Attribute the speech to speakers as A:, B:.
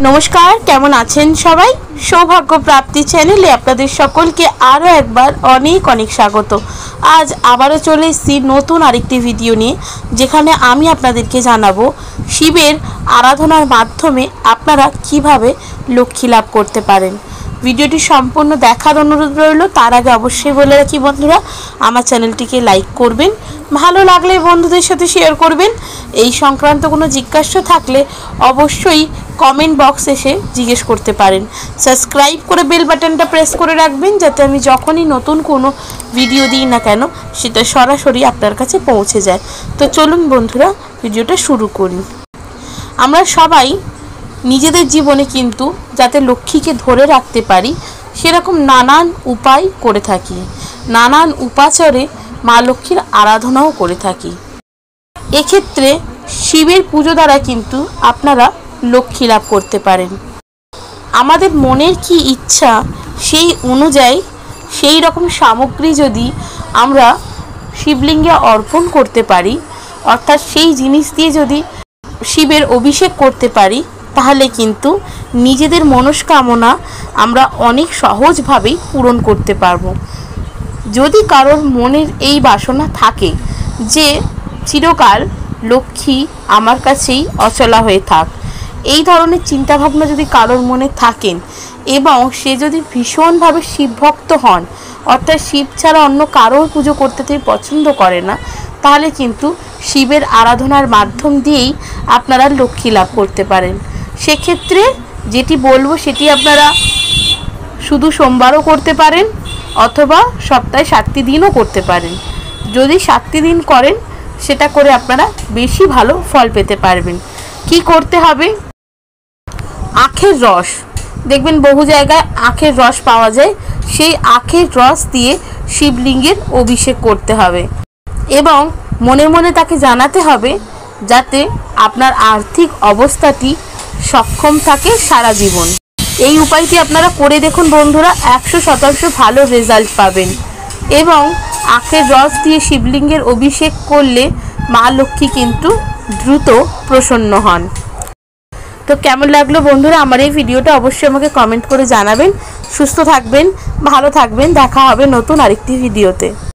A: नमस्कार केमन आছেন सबाई सौभाग्य प्राप्ति चैनेले आपनादेर सकलके आरो एकबार अनेक अनेक स्वागत। आज आबारो चले एसेछि नतून आरेकटी भिडियो निये जेखाने आमी आपनादेरके जानाबो शिवेर आराधनार माध्यमे आपनारा किभाबे लक्ष्मी लाभ करते पारेन। भिडियोटी सम्पूर्ण देखार अनुरोध रइल। तार आगे अवश्यई बोले राखी बंधुरा आमार चैनलटिके लाइक करबेन, भालो लागले बंधुदेर साथे शेयर करबेन। এই সংক্রান্ত কোনো জিজ্ঞাসা থাকলে অবশ্যই কমেন্ট বক্সে এসে জিজ্ঞেস করতে পারেন। সাবস্ক্রাইব করে বেল বাটনটা প্রেস করে রাখবেন যাতে আমি যখনই নতুন কোনো ভিডিও দিই না কেন সেটা সরাসরি আপনার কাছে পৌঁছে যায়। তো চলুন বন্ধুরা ভিডিওটা শুরু করি। আমরা সবাই নিজেদের জীবনে কিন্তু যাতে লক্ষ্মীকে ধরে রাখতে পারি সেরকম নানান উপায় করে থাকি, নানান উপাচারে মা লক্ষ্মীর আরাধনাও করে থাকি। এক্ষেত্রে শিবের পুজো দ্বারা কিন্তু আপনারা লক্ষ্মী লাভ করতে পারেন। আমাদের মনের কি ইচ্ছা সেই অনুযায়ী সেই রকম সামগ্রী যদি আমরা শিবলিঙ্গে অর্পণ করতে পারি, অর্থাৎ সেই জিনিস দিয়ে যদি শিবের অভিষেক করতে পারি তাহলে কিন্তু নিজেদের মনস্কামনা আমরা অনেক সহজভাবেই পূরণ করতে পারবো। যদি কারোর মনের এই বাসনা থাকে যে চিরকাল লক্ষ্মী আমার কাছেই অচলা হয়ে থাক, এই ধরনের চিন্তাভাবনা যদি কারোর মনে থাকেন এবং সে যদি ভীষণভাবে শিবভক্ত হন, অর্থাৎ শিব ছাড়া অন্য কারোর পুজো করতে তিনি পছন্দ করে না, তাহলে কিন্তু শিবের আরাধনার মাধ্যম দিয়েই আপনারা লক্ষ্মী লাভ করতে পারেন। সেক্ষেত্রে যেটি বলবো সেটি আপনারা শুধু সোমবারও করতে পারেন অথবা সপ্তাহে 7টি দিনও করতে পারেন। যদি 7টি দিন করেন সেটা করে আপনারা বেশি ভালো ফল পেতে পারবেন। কি করতে হবে? আখের রস, দেখবেন বহু জায়গায় আখের রস পাওয়া যায়, সেই আখের রস দিয়ে শিবলিঙ্গের অভিষেক করতে হবে এবং মনে মনে তাকে জানাতে হবে যাতে আপনার আর্থিক অবস্থাটি সক্ষম থাকে সারা জীবন। এই উপায়টি আপনারা করে দেখুন বন্ধুরা, 100% ভালো রেজাল্ট পাবেন এবং আখের রস দিয়ে শিবলিঙ্গের অভিষেক করলে মা লক্ষ্মী কিন্তু দ্রুত প্রসন্ন হন। তো কেমন লাগলো বন্ধুরা আমার এই ভিডিওটা অবশ্যই আমাকে কমেন্ট করে জানাবেন। সুস্থ থাকবেন, ভালো থাকবেন, দেখা হবে নতুন আরেকটি ভিডিওতে।